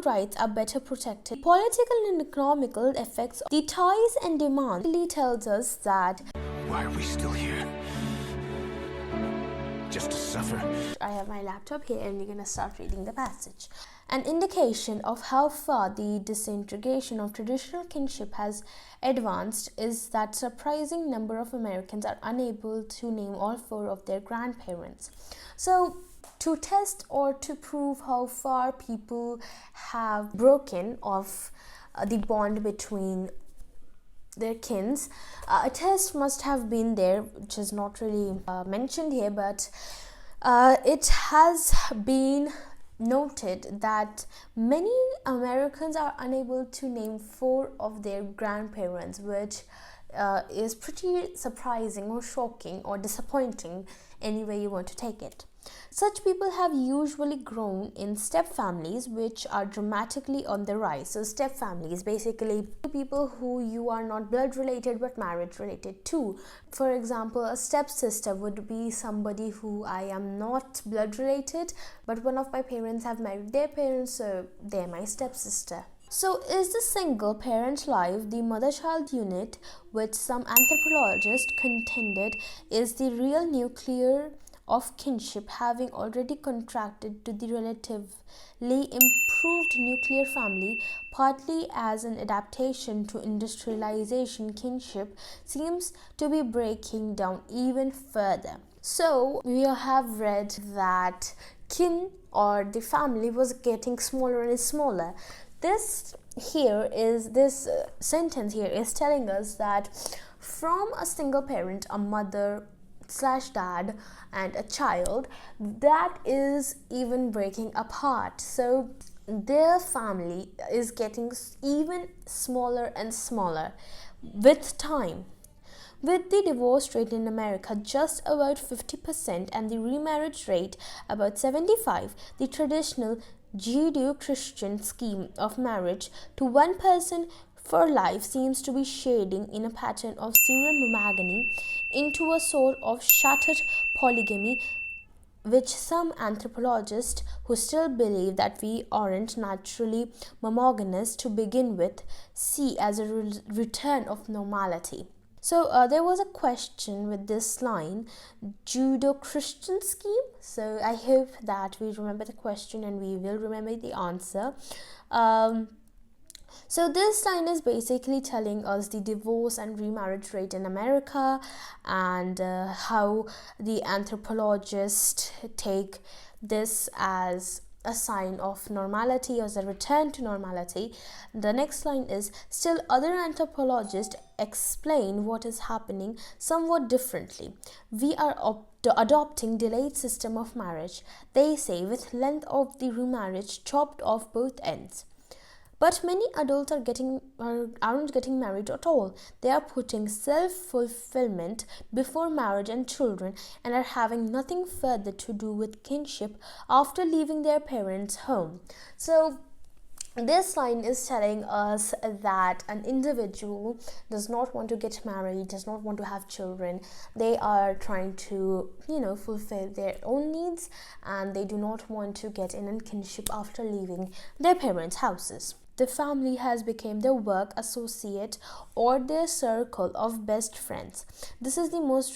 rights are better protected. Political and economical effects of the ties and demands really tells us that why are we still here? Just to suffer? I have my laptop here and we're going to start reading the passage. An indication of how far the disintegration of traditional kinship has advanced is that surprising number of Americans are unable to name all four of their grandparents. So, to test or to prove how far people have broken off the bond between their kins, a test must have been there, which is not really mentioned here, but it has been noted that many Americans are unable to name four of their grandparents, which is pretty surprising or shocking or disappointing, any way you want to take it. Such people have usually grown in step families, which are dramatically on the rise. So step families, basically people who you are not blood related but marriage related to. For example, a stepsister would be somebody who I am not blood related, but one of my parents have married their parents, so they're my stepsister. So is the single parent life the mother-child unit, which some anthropologists contended is the real nucleus of kinship, having already contracted to the relatively improved nuclear family, partly as an adaptation to industrialization. Kinship seems to be breaking down even further. So we have read that kin or the family was getting smaller and smaller. This sentence here is telling us that from a single parent, a mother / dad and a child, that is even breaking apart. So their family is getting even smaller and smaller with time. With the divorce rate in America just about 50% and the remarriage rate about 75%, the traditional Judeo-Christian scheme of marriage to one person for life seems to be shading in a pattern of serial monogamy into a sort of shattered polygamy, which some anthropologists who still believe that we aren't naturally monogamous to begin with see as a return of normality. So there was a question with this line, Judeo-Christian scheme. So I hope that we remember the question and we will remember the answer. So this line is basically telling us the divorce and remarriage rate in America and how the anthropologists take this as a sign of normality, as a return to normality. The next line is, still other anthropologists explain what is happening somewhat differently. We are adopting delayed system of marriage, they say, with length of the remarriage chopped off both ends. But many adults aren't getting married at all. They are putting self-fulfillment before marriage and children and are having nothing further to do with kinship after leaving their parents' home. So this line is telling us that an individual does not want to get married, does not want to have children. They are trying to, fulfill their own needs, and they do not want to get in kinship after leaving their parents' houses. The family has become their work associate or their circle of best friends. This is the most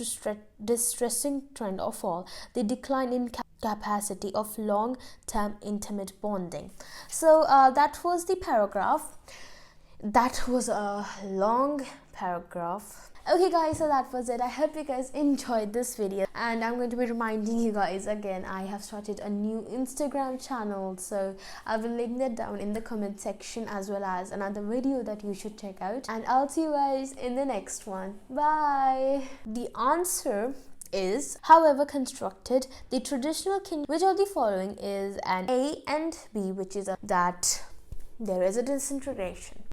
distressing trend of all, the decline in capacity of long-term intimate bonding. So that was the paragraph. That was a long paragraph. Okay guys, so that was it. I hope you guys enjoyed this video, and I'm going to be reminding you guys again, I have started a new Instagram channel, so I will link that down in the comment section, as well as another video that you should check out, and I'll see you guys in the next one. Bye. The answer is, however constructed, the traditional kinship, which of the following is an A and B, which is that there is a disintegration.